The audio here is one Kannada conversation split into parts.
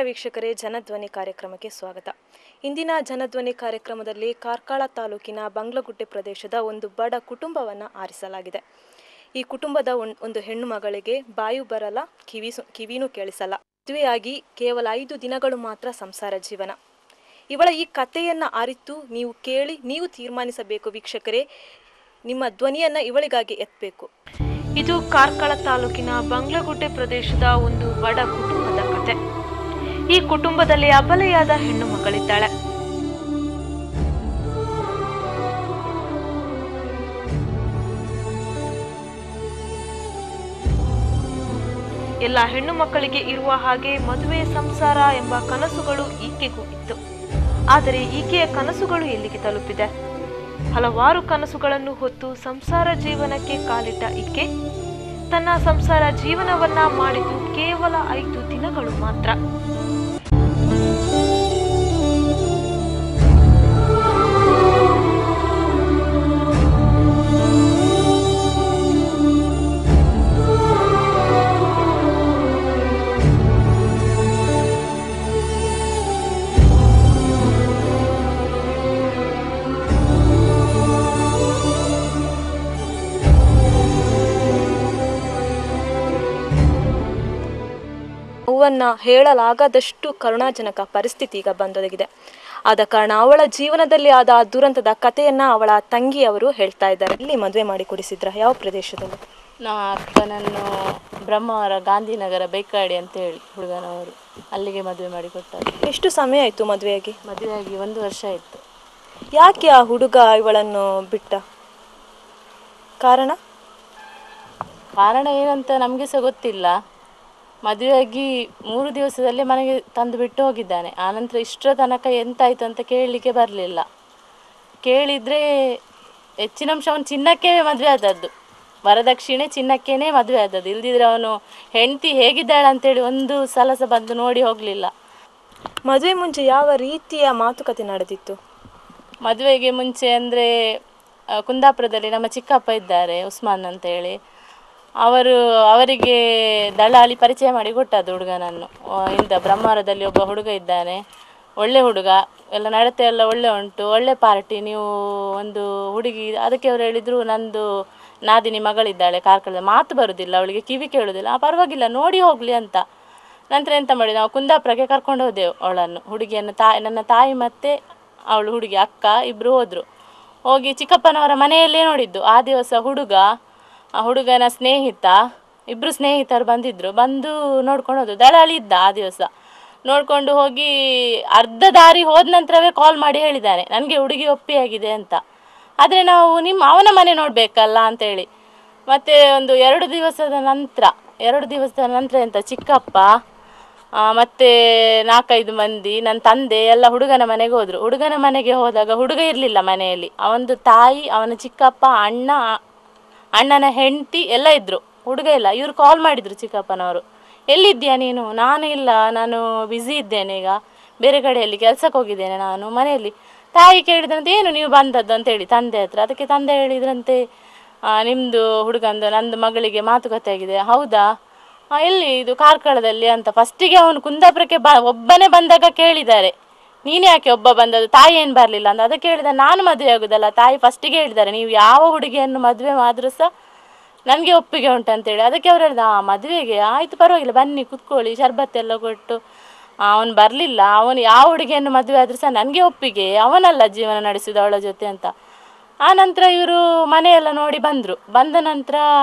ವೀಕ್ಷಕರೇ, ಜನಧ್ವನಿ ಕಾರ್ಯಕ್ರಮಕ್ಕೆ ಸ್ವಾಗತ. ಇಂದಿನ ಜನಧ್ವನಿ ಕಾರ್ಯಕ್ರಮದಲ್ಲಿ ಕಾರ್ಕಳ ತಾಲೂಕಿನ ಬಂಗ್ಲಗುಡ್ಡೆ ಪ್ರದೇಶದ ಒಂದು ಬಡ ಕುಟುಂಬವನ್ನು ಆರಿಸಲಾಗಿದೆ. ಈ ಕುಟುಂಬದ ಒಂದು ಹೆಣ್ಣು ಮಗಳಿಗೆ ಬಾಯು ಬರಲ್ಲ, ಕಿವಿನೂ ಕೇಳಿಸಲ್ಲ. ಮದುವೆಯಾಗಿ ಕೇವಲ 5 ದಿನಗಳು ಮಾತ್ರ ಸಂಸಾರ ಜೀವನ. ಇವಳ ಈ ಕಥೆಯನ್ನು ಅರಿತು ನೀವು ಕೇಳಿ ನೀವು ತೀರ್ಮಾನಿಸಬೇಕು ವೀಕ್ಷಕರೇ. ನಿಮ್ಮ ಧ್ವನಿಯನ್ನು ಇವಳಿಗಾಗಿ ಎತ್ತಬೇಕು. ಇದು ಕಾರ್ಕಳ ತಾಲೂಕಿನ ಬಂಗ್ಲಗುಡ್ಡೆ ಪ್ರದೇಶದ ಒಂದು ಬಡ ಕುಟುಂಬದ ಕಥೆ. ಈ ಕುಟುಂಬದಲ್ಲಿ ಅಬಲೆಯಾದ ಹೆಣ್ಣು ಮಗಳಿದ್ದಾಳೆ. ಎಲ್ಲ ಹೆಣ್ಣು ಮಕ್ಕಳಿಗೆ ಇರುವ ಹಾಗೆ ಮದುವೆ ಸಂಸಾರ ಎಂಬ ಕನಸುಗಳು ಈಕೆಗೂ ಇತ್ತು. ಆದರೆ ಈಕೆಯ ಕನಸುಗಳು ಎಲ್ಲಿಗೆ ತಲುಪಿದೆ? ಹಲವಾರು ಕನಸುಗಳನ್ನು ಹೊತ್ತು ಸಂಸಾರ ಜೀವನಕ್ಕೆ ಕಾಲಿಟ್ಟ ಈಕೆ ತನ್ನ ಸಂಸಾರ ಜೀವನವನ್ನ ಮಾಡಿದ್ದು ಕೇವಲ 5 ದಿನಗಳು ಮಾತ್ರ. ನೋವನ್ನು ಹೇಳಲಾಗದಷ್ಟು ಕರುಣಾಜನಕ ಪರಿಸ್ಥಿತಿ ಈಗ ಬಂದೊದಗಿದೆ. ಆದ ಕಾರಣ ಅವಳ ಜೀವನದಲ್ಲಿ ಆದ ದುರಂತದ ಕಥೆಯನ್ನ ಅವಳ ತಂಗಿಯವರು ಹೇಳ್ತಾ ಇದ್ದಾರೆ. ಇಲ್ಲಿ ಮದುವೆ ಮಾಡಿ ಕೊಡಿಸಿದ್ರ? ಯಾವ ಪ್ರದೇಶದಲ್ಲಿ? ನಾ ಅಕ್ಕನನ್ನು ಬ್ರಹ್ಮಾವರ ಗಾಂಧಿನಗರ ಬೇಕಾಡಿ ಅಂತ ಹೇಳಿ ಹುಡುಗನವರು, ಅಲ್ಲಿಗೆ ಮದುವೆ ಮಾಡಿ ಕೊಟ್ಟರು. ಎಷ್ಟು ಸಮಯ ಆಯ್ತು ಮದುವೆಯಾಗಿ? ಮದುವೆಯಾಗಿ 1 ವರ್ಷ ಆಯಿತು. ಯಾಕೆ ಆ ಹುಡುಗ ಇವಳನ್ನು ಬಿಟ್ಟ? ಕಾರಣ ಏನಂತ ನಮಗೆ ಸಹ ಗೊತ್ತಿಲ್ಲ. ಮದುವೆಯಾಗಿ 3 ದಿವಸದಲ್ಲಿ ಮನೆಗೆ ತಂದು ಬಿಟ್ಟು ಹೋಗಿದ್ದಾನೆ. ಆನಂತರ ಇಷ್ಟರ ತನಕ ಎಂತಾಯಿತು ಅಂತ ಕೇಳಲಿಕ್ಕೆ ಬರಲಿಲ್ಲ. ಕೇಳಿದರೆ ಹೆಚ್ಚಿನ ಅಂಶ ಅವನು ಚಿನ್ನಕ್ಕೆ ಮದುವೆ ಆದದ್ದು, ವರದಕ್ಷಿಣೆ ಚಿನ್ನಕ್ಕೇನೆ ಮದುವೆ ಆದದ್ದು. ಇಲ್ದಿದ್ರೆ ಅವನು ಹೆಂಡತಿ ಹೇಗಿದ್ದಾಳೆ ಅಂತೇಳಿ ಒಂದು ಸಲ ಸಹ ಬಂದು ನೋಡಿ ಹೋಗಲಿಲ್ಲ. ಮದುವೆ ಮುಂಚೆ ಯಾವ ರೀತಿಯ ಮಾತುಕತೆ ನಡೆದಿತ್ತು? ಮದುವೆಗೆ ಮುಂಚೆ ಅಂದರೆ ಕುಂದಾಪುರದಲ್ಲಿ ನಮ್ಮ ಚಿಕ್ಕಪ್ಪ ಇದ್ದಾರೆ, ಉಸ್ಮಾನ್ ಅಂತೇಳಿ. ಅವರಿಗೆ ದಳ್ಳಾಳಿ ಪರಿಚಯ ಮಾಡಿ ಕೊಟ್ಟದ್ದು ಹುಡುಗನನ್ನು. ಇಂದ ಬ್ರಹ್ಮಾವರದಲ್ಲಿ ಒಬ್ಬ ಹುಡುಗ ಇದ್ದಾನೆ, ಒಳ್ಳೆ ಹುಡುಗ, ಎಲ್ಲ ನಡತೆ ಎಲ್ಲ ಒಳ್ಳೆ ಉಂಟು, ಒಳ್ಳೆ ಪಾರ್ಟಿ, ನೀವು ಒಂದು ಹುಡುಗಿ. ಅದಕ್ಕೆ ಅವರು ಹೇಳಿದರು, ನಂದು ನಾದಿನಿ ಮಗಳಿದ್ದಾಳೆ ಕಾರ್ಕಳದ, ಮಾತು ಬರೋದಿಲ್ಲ ಅವಳಿಗೆ, ಕಿವಿ ಕೇಳೋದಿಲ್ಲ, ಪರವಾಗಿಲ್ಲ ನೋಡಿ ಹೋಗಲಿ ಅಂತ. ನಂತರ ಎಂತ ಮಾಡಿ ನಾವು ಕುಂದಾಪುರಕ್ಕೆ ಕರ್ಕೊಂಡು ಹೋದೆವು ಅವಳನ್ನು. ಹುಡುಗಿಯನ್ನು ನನ್ನ ತಾಯಿ ಮತ್ತು ಅವಳು ಹುಡುಗಿ ಅಕ್ಕ ಇಬ್ಬರು ಹೋದರು. ಹೋಗಿ ಚಿಕ್ಕಪ್ಪನವರ ಮನೆಯಲ್ಲೇ ನೋಡಿದ್ದು. ಆ ದಿವಸ ಆ ಹುಡುಗನ ಸ್ನೇಹಿತ, ಇಬ್ಬರು ಸ್ನೇಹಿತರು ಬಂದಿದ್ದರು. ಬಂದು ನೋಡ್ಕೊಂಡು ಹೋದ್ರು. ದಳಾಳಿ ಇದ್ದ ಆ ದಿವಸ. ನೋಡಿಕೊಂಡು ಹೋಗಿ ಅರ್ಧ ದಾರಿ ಹೋದ ನಂತರವೇ ಕಾಲ್ ಮಾಡಿ ಹೇಳಿದ್ದಾನೆ, ನನಗೆ ಹುಡುಗಿ ಒಪ್ಪಿಯಾಗಿದೆ ಅಂತ. ಆದರೆ ನಾವು ಅವನ ಮನೆ ನೋಡಬೇಕಲ್ಲ ಅಂತೇಳಿ. ಮತ್ತು ಒಂದು 2 ದಿವಸದ ನಂತರ ಎಂತ ಚಿಕ್ಕಪ್ಪ ಮತ್ತು 4-5 ಮಂದಿ, ನನ್ನ ತಂದೆ ಎಲ್ಲ ಹುಡುಗನ ಮನೆಗೆ ಹೋದರು. ಹುಡುಗನ ಮನೆಗೆ ಹೋದಾಗ ಹುಡುಗ ಇರಲಿಲ್ಲ ಮನೆಯಲ್ಲಿ. ಅವನದು ತಾಯಿ, ಅವನ ಚಿಕ್ಕಪ್ಪ, ಅಣ್ಣನ ಹೆಂಡತಿ ಎಲ್ಲ ಇದ್ದರು, ಹುಡುಗ ಇಲ್ಲ. ಇವರು ಕಾಲ್ ಮಾಡಿದರು ಚಿಕ್ಕಪ್ಪನವರು, ಎಲ್ಲಿದ್ದೀಯಾ ನೀನು? ನಾನು ಇಲ್ಲ, ನಾನು ಬ್ಯುಸಿ ಇದ್ದೇನೆ, ಈಗ ಬೇರೆ ಕಡೆಯಲ್ಲಿ ಕೆಲಸಕ್ಕೆ ಹೋಗಿದ್ದೇನೆ ನಾನು, ಮನೆಯಲ್ಲಿ. ತಾಯಿ ಕೇಳಿದ್ರಂತೆ, ಏನು ನೀವು ಬಂದದ್ದು ಅಂತೇಳಿ ತಂದೆ ಹತ್ರ. ಅದಕ್ಕೆ ತಂದೆ ಹೇಳಿದ್ರಂತೆ, ನಿಮ್ಮದು ಹುಡುಗಂದು ನಂದು ಮಗಳಿಗೆ ಮಾತುಕತೆ ಆಗಿದೆ. ಹೌದಾ, ಎಲ್ಲಿ ಇದು? ಕಾರ್ಕಳದಲ್ಲಿ ಅಂತ. ಫಸ್ಟಿಗೆ ಅವನು ಕುಂದಾಪುರಕ್ಕೆ ಒಬ್ಬನೇ ಬಂದಾಗ ಕೇಳಿದ್ದಾರೆ, ನೀನು ಯಾಕೆ ಒಬ್ಬ ಬಂದದ್ದು, ತಾಯಿ ಏನು ಬರಲಿಲ್ಲ ಅಂತ. ಅದಕ್ಕೆ ಹೇಳಿದ, ನಾನು ಮದುವೆ ಆಗೋದಲ್ಲ, ತಾಯಿ ಫಸ್ಟಿಗೆ ಹೇಳಿದ್ದಾರೆ, ನೀವು ಯಾವ ಹುಡುಗಿಯನ್ನು ಮದುವೆ ಆದರೂ ಸಹ ನನಗೆ ಒಪ್ಪಿಗೆ ಉಂಟಂತೇಳಿ. ಅದಕ್ಕೆ ಅವ್ರು ಹೇಳಿದ, ಮದುವೆಗೆ ಆಯಿತು ಪರವಾಗಿಲ್ಲ ಬನ್ನಿ ಕೂತ್ಕೊಳ್ಳಿ, ಶರ್ಬತ್ತೆಲ್ಲ ಕೊಟ್ಟು. ಅವನು ಬರಲಿಲ್ಲ, ಅವನು ಯಾವ ಹುಡುಗಿಯನ್ನು ಮದುವೆ ಆದರೂ ಸಹ ನನಗೆ ಒಪ್ಪಿಗೆ, ಅವನಲ್ಲ ಜೀವನ ನಡೆಸಿದ ಅವಳ ಜೊತೆ ಅಂತ. ಆ ನಂತರ ಇವರು ಮನೆಯೆಲ್ಲ ನೋಡಿ ಬಂದರು. ಬಂದ ನಂತರ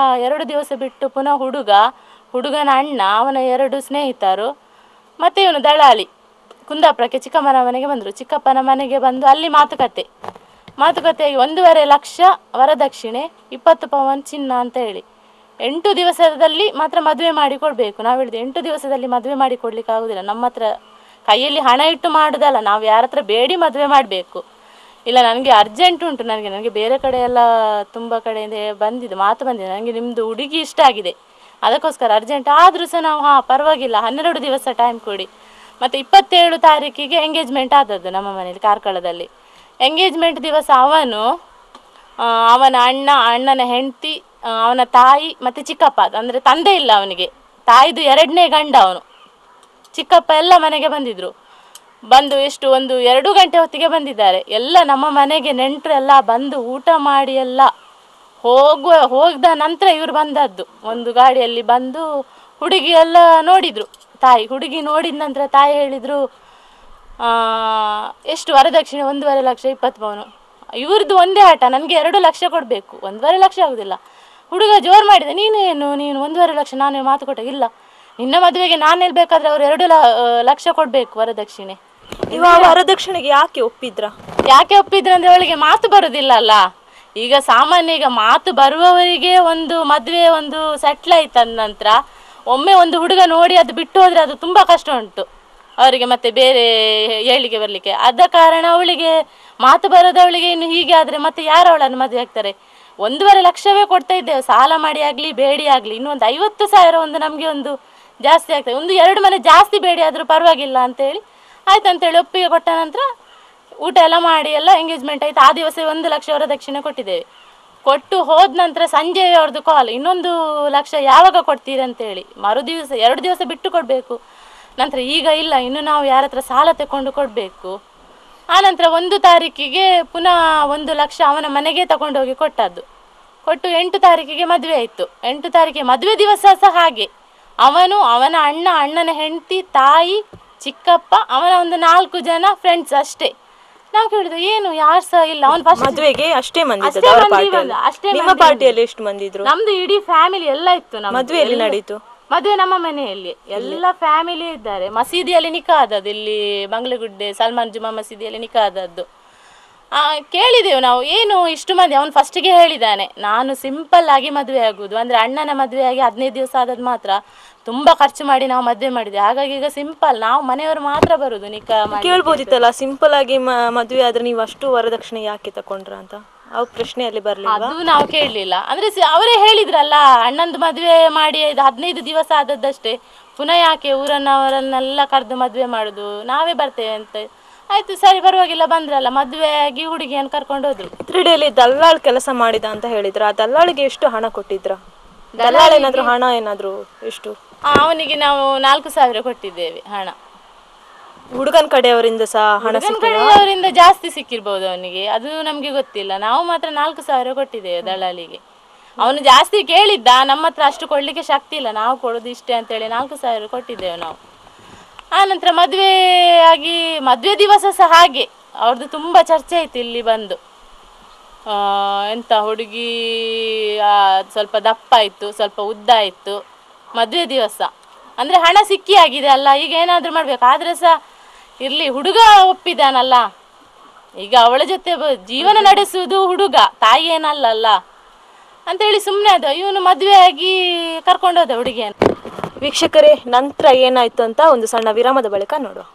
2 ದಿವಸ ಬಿಟ್ಟು ಪುನಃ ಹುಡುಗನ ಅಣ್ಣ, ಅವನ 2 ಸ್ನೇಹಿತರು ಮತ್ತು ಇವನು ದಳ್ಳಾಳಿ ಕುಂದಾಪುರಕ್ಕೆ ಚಿಕ್ಕಮ್ಮನ ಮನೆಗೆ ಬಂದರು. ಚಿಕ್ಕಪ್ಪನ ಮನೆಗೆ ಬಂದು ಅಲ್ಲಿ ಮಾತುಕತೆಯಾಗಿ 1.5 ಲಕ್ಷ ವರದಕ್ಷಿಣೆ, 20 ಪವನ್ ಚಿನ್ನ ಅಂತ ಹೇಳಿ 8 ದಿವಸದಲ್ಲಿ ಮಾತ್ರ ಮದುವೆ ಮಾಡಿ ಕೊಡಬೇಕು. ನಾವು ಹೇಳಿದೆ 8 ದಿವಸದಲ್ಲಿ ಮದುವೆ ಮಾಡಿ ಕೊಡ್ಲಿಕ್ಕೆ ಆಗೋದಿಲ್ಲ, ನಮ್ಮ ಹತ್ರ ಕೈಯಲ್ಲಿ ಹಣ ಇಟ್ಟು ಮಾಡೋದಲ್ಲ, ನಾವು ಯಾರ ಹತ್ರ ಬೇಡಿ ಮದುವೆ ಮಾಡಬೇಕು. ಇಲ್ಲ, ನನಗೆ ಅರ್ಜೆಂಟ್ ಉಂಟು, ನನಗೆ ಬೇರೆ ಕಡೆ ಎಲ್ಲ ತುಂಬ ಕಡೆಯಿಂದ ಮಾತು ಬಂದಿದೆ, ನನಗೆ ನಿಮ್ಮದು ಹುಡುಗಿ ಇಷ್ಟ ಆಗಿದೆ, ಅದಕ್ಕೋಸ್ಕರ ಅರ್ಜೆಂಟ್. ಆದರೂ ಸಹ ನಾವು ಪರವಾಗಿಲ್ಲ 12 ದಿವಸ ಟೈಮ್ ಕೊಡಿ. ಮತ್ತು 27 ತಾರೀಕಿಗೆ ಎಂಗೇಜ್ಮೆಂಟ್ ಆದದ್ದು ನಮ್ಮ ಮನೇಲಿ ಕಾರ್ಕಳದಲ್ಲಿ. ಎಂಗೇಜ್ಮೆಂಟ್ ದಿವಸ ಅವನ ಅಣ್ಣನ ಹೆಂಡತಿ, ಅವನ ತಾಯಿ ಮತ್ತು ಚಿಕ್ಕಪ್ಪ, ಅಂದರೆ ತಂದೆ ಇಲ್ಲ ಅವನಿಗೆ, ತಾಯಿದು 2ನೇ ಗಂಡ ಅವನು. ಚಿಕ್ಕಪ್ಪ ಎಲ್ಲ ಮನೆಗೆ ಬಂದಿದ್ರು. ಬಂದು ಎಷ್ಟು ಒಂದು 2 ಗಂಟೆ ಹೊತ್ತಿಗೆ ಬಂದಿದ್ದಾರೆ. ಎಲ್ಲ ನಮ್ಮ ಮನೆಗೆ ನೆಂಟರೆಲ್ಲ ಬಂದು ಊಟ ಮಾಡಿ ಎಲ್ಲ ಹೋಗಿದ ನಂತರ ಇವರು ಬಂದದ್ದು. ಒಂದು ಗಾಡಿಯಲ್ಲಿ ಬಂದು ಹುಡುಗಿ ಎಲ್ಲ ನೋಡಿದರು. ಹುಡುಗಿ ನೋಡಿದ ನಂತರ ತಾಯಿ ಹೇಳಿದರು, ಎಷ್ಟು ವರದಕ್ಷಿಣೆ 1.5 ಲಕ್ಷ 20 ಪವನು. ಇವ್ರದ್ದು ಒಂದೇ ಆಟ, ನನಗೆ 2 ಲಕ್ಷ ಕೊಡಬೇಕು, 1.5 ಲಕ್ಷ ಆಗೋದಿಲ್ಲ. ಹುಡುಗ ಜೋರು ಮಾಡಿದೆ, ನೀನು 1.5 ಲಕ್ಷ ನಾನು ಮಾತು ಕೊಟ್ಟಾಗಿಲ್ಲ, ನಿನ್ನ ಮದುವೆಗೆ ನಾನು ಹೇಳ್ಬೇಕಾದ್ರೆ ಅವ್ರು 2 ಲಕ್ಷ ಕೊಡಬೇಕು ವರದಕ್ಷಿಣೆ. ನೀವು ವರದಕ್ಷಿಣೆಗೆ ಯಾಕೆ ಒಪ್ಪಿದ್ರ ಅಂದರೆ ಅವಳಿಗೆ ಮಾತು ಬರೋದಿಲ್ಲ ಅಲ್ಲ. ಈಗ ಸಾಮಾನ್ಯ ಈಗ ಮಾತು ಬರುವವರಿಗೆ ಒಂದು ಮದುವೆ ಒಂದು ಸೆಟ್ಲ್ ಆಯ್ತು ಅಂದ ನಂತರ ಒಮ್ಮೆ ಒಂದು ಹುಡುಗ ನೋಡಿ ಅದು ಬಿಟ್ಟು ಹೋದರೆ ಅದು ತುಂಬ ಕಷ್ಟ ಉಂಟು ಅವರಿಗೆ, ಮತ್ತೆ ಬೇರೆ ಹೇಳಿಕೆ ಬರಲಿಕ್ಕೆ. ಆದ ಕಾರಣ ಅವಳಿಗೆ ಮಾತು ಬರೋದವಳಿಗೆ ಇನ್ನು ಹೀಗೆ ಆದರೆ ಮತ್ತೆ ಯಾರು ಅವಳನ್ನು ಮದುವೆ ಆಗ್ತಾರೆ. 1.5 ಲಕ್ಷವೇ ಕೊಡ್ತಾ ಇದ್ದೇವೆ, ಸಾಲ ಮಾಡಿ ಆಗಲಿ ಬೇಡಿ ಆಗಲಿ. ಇನ್ನು ಒಂದು 50,000 ಒಂದು ನಮಗೆ ಒಂದು ಜಾಸ್ತಿ ಆಗ್ತದೆ, ಒಂದು 2 ಮನೆ ಜಾಸ್ತಿ ಬೇಡಿ ಆದರೂ ಪರವಾಗಿಲ್ಲ ಅಂತೇಳಿ ಆಯ್ತು ಅಂತೇಳಿ ಒಪ್ಪಿಗೆ ಕೊಟ್ಟ ನಂತರ ಊಟ ಎಲ್ಲ ಮಾಡಿ ಎಲ್ಲ ಎಂಗೇಜ್ಮೆಂಟ್ ಆಯ್ತು. ಆ ದಿವಸ 1 ಲಕ್ಷ ವರದಕ್ಷಿಣೆ ಕೊಟ್ಟಿದ್ದೇವೆ. ಕೊಟ್ಟು ಹೋದ ನಂತರ ಸಂಜೆ ಅವ್ರದ್ದು ಕಾಲ್, 1 ಲಕ್ಷ ಯಾವಾಗ ಕೊಡ್ತೀರಿ ಅಂತೇಳಿ. ಮರು ದಿವಸ 2 ದಿವಸ ಬಿಟ್ಟು ಕೊಡಬೇಕು. ನಂತರ ಈಗ ಇಲ್ಲ, ಇನ್ನು ನಾವು ಯಾರ ಹತ್ರ ಸಾಲ ತಗೊಂಡು ಕೊಡಬೇಕು. ಆನಂತರ 1 ತಾರೀಕಿಗೆ ಪುನಃ 1 ಲಕ್ಷ ಅವನ ಮನೆಗೆ ತಗೊಂಡೋಗಿ ಕೊಟ್ಟದ್ದು. ಕೊಟ್ಟು 8 ತಾರೀಕಿಗೆ ಮದುವೆ ಆಯಿತು. 8 ತಾರೀಕಿಗೆ ಮದುವೆ ದಿವಸ ಸಹ ಹಾಗೆ ಅವನು, ಅವನ ಅಣ್ಣ, ಅಣ್ಣನ ಹೆಂಡತಿ, ತಾಯಿ, ಚಿಕ್ಕಪ್ಪ, ಅವನ ಒಂದು 4 ಜನ ಫ್ರೆಂಡ್ಸ್ ಅಷ್ಟೇ. ನಾವು ಕೇಳಿದ್ವಿ ಏನು ಯಾರು ಸಹ ಇಲ್ಲ. ಅವನು ಫಸ್ಟ್ ಮದುವೆಗೆ ಅಷ್ಟೇ ಮಂದಿ. ನಿಮ್ಮ ಪಾರ್ಟಿಯಲ್ಲಿ ಎಷ್ಟು ಮಂದಿ ಇದ್ರು? ನಮ್ದು ಇಡೀ ಫ್ಯಾಮಿಲಿ ಎಲ್ಲ ಇತ್ತು. ಮದುವೆ ಎಲ್ಲಿ ನಡೀತು? ಮದುವೆ ನಮ್ಮ ಮನೆಯಲ್ಲಿ ಎಲ್ಲ ಫ್ಯಾಮಿಲಿ ಇದ್ದಾರೆ. ಮಸೀದಿಯಲ್ಲಿ ನಿಖಾ ಆದದ್ದು, ಇಲ್ಲಿ ಬಂಗ್ಲೆಗುಡ್ಡೆ ಸಲ್ಮಾನ್ ಜುಮಾ ಮಸೀದಿಯಲ್ಲಿ ನಿಖಾ ಆದದ್ದು. ಕೇಳಿದೆವು ನಾವು, ಏನು ಇಷ್ಟು ಮಂದಿ? ಅವನು ಫಸ್ಟಿಗೆ ಹೇಳಿದ್ದಾನೆ, ನಾನು ಸಿಂಪಲ್ ಆಗಿ ಮದುವೆ ಆಗುವುದು, ಅಂದರೆ ಅಣ್ಣನ ಮದುವೆ ಆಗಿ 15 ದಿವಸ ಆದದ್ದು ಮಾತ್ರ, ತುಂಬ ಖರ್ಚು ಮಾಡಿ ನಾವು ಮದುವೆ ಮಾಡಿದ್ವಿ. ಹಾಗಾಗಿ ಈಗ ಸಿಂಪಲ್, ನಾವು ಮನೆಯವರು ಮಾತ್ರ ಬರುದು ನಿಖಾ ಮಾಡಿ. ಕೇಳ್ಬೋದಿತ್ತಲ್ಲ, ಸಿಂಪಲ್ ಆಗಿ ಮದುವೆ ಆದ್ರೆ ನೀವು ಅಷ್ಟು ವರದಕ್ಷಿಣೆ ಯಾಕೆ ತಕೊಂಡ್ರ ಅಂತ ಆ ಪ್ರಶ್ನೆಯಲ್ಲಿ ಬರಲಿಲ್ಲ. ಅದು ನಾವು ಕೇಳಲಿಲ್ಲ. ಅಂದರೆ ಅವರೇ ಹೇಳಿದ್ರಲ್ಲ, ಅಣ್ಣಂದು ಮದುವೆ ಮಾಡಿ 15 ದಿವಸ ಆದದ್ದಷ್ಟೇ, ಪುನಃ ಯಾಕೆ ಊರನ್ನವರನ್ನೆಲ್ಲ ಕರೆದು ಮದುವೆ ಮಾಡೋದು, ನಾವೇ ಬರ್ತೇವೆ ಅಂತ. ಆಯ್ತು ಸರಿ ಪರವಾಗಿಲ್ಲ, ಬಂದ್ರಲ್ಲ, ಮದುವೆ ಆಗಿ ಹುಡುಗಿಯನ್ನು ಕರ್ಕೊಂಡು ಹೋದ್ರು. ಕ್ರೀಡೆಯಲ್ಲಿ ದಲ್ಲಾಳ್ ಕೆಲಸ ಮಾಡಿದ ಅಂತ ಹೇಳಿದ್ರ, ಆ ದಲ್ಲಾಳಿಗೆ ಎಷ್ಟು ಹಣ ಕೊಟ್ಟಿದ್ರ? ದಲ್ಲಾಳ ಏನಾದ್ರು ಹಣ ಏನಾದ್ರು ಎಷ್ಟು? ಅವನಿಗೆ ನಾವು 4,000 ಕೊಟ್ಟಿದ್ದೇವೆ ಹಣ. ಹುಡುಗನ ಕಡೆಯವರಿಂದ ಸಹ ಹಣ? ಕಡೆಯವರಿಂದ ಜಾಸ್ತಿ ಸಿಕ್ಕಿರ್ಬೋದು ಅವನಿಗೆ, ಅದು ನಮ್ಗೆ ಗೊತ್ತಿಲ್ಲ. ನಾವು ಮಾತ್ರ 4,000 ಕೊಟ್ಟಿದ್ದೇವೆ ದಳ್ಳಾಳಿಗೆ. ಅವನು ಜಾಸ್ತಿ ಕೇಳಿದ್ದ, ನಮ್ಮ ಹತ್ರ ಅಷ್ಟು ಕೊಡ್ಲಿಕ್ಕೆ ಶಕ್ತಿ ಇಲ್ಲ, ನಾವು ಕೊಡೋದು ಇಷ್ಟೇ ಅಂತೇಳಿ 4,000 ಕೊಟ್ಟಿದ್ದೇವೆ ನಾವು. ಆನಂತರ ಮದುವೆ ಆಗಿ ಮದುವೆ ದಿವಸ ಸಹ ಹಾಗೆ ಅವ್ರದ್ದು ತುಂಬ ಚರ್ಚೆ ಆಯ್ತು ಇಲ್ಲಿ ಬಂದು. ಎಂತ ಹುಡುಗಿ ಸ್ವಲ್ಪ ದಪ್ಪ ಆಯಿತು, ಸ್ವಲ್ಪ ಉದ್ದ ಆಯಿತು ಮದುವೆ ದಿವಸ. ಅಂದರೆ ಹಣ ಸಿಕ್ಕಿ ಆಗಿದೆ ಅಲ್ಲ, ಈಗ ಏನಾದರೂ ಮಾಡಬೇಕು. ಆದರೆ ಸಹ ಇರಲಿ, ಹುಡುಗ ಒಪ್ಪಿದಾನಲ್ಲ, ಈಗ ಅವಳ ಜೊತೆ ಜೀವನ ನಡೆಸುವುದು ಹುಡುಗ, ತಾಯಿ ಏನಲ್ಲ ಅಂತೇಳಿ ಸುಮ್ಮನೆ ಅದು. ಇವನು ಮದುವೆ ಆಗಿ ಕರ್ಕೊಂಡೋದ ಹುಡುಗಿಯನ್ನು. ವೀಕ್ಷಕರೇ, ನಂತರ ಏನಾಯ್ತು ಅಂತ ಒಂದು ಸಣ್ಣ ವಿರಾಮದ ಬಳಿಕ ನೋಡುವ.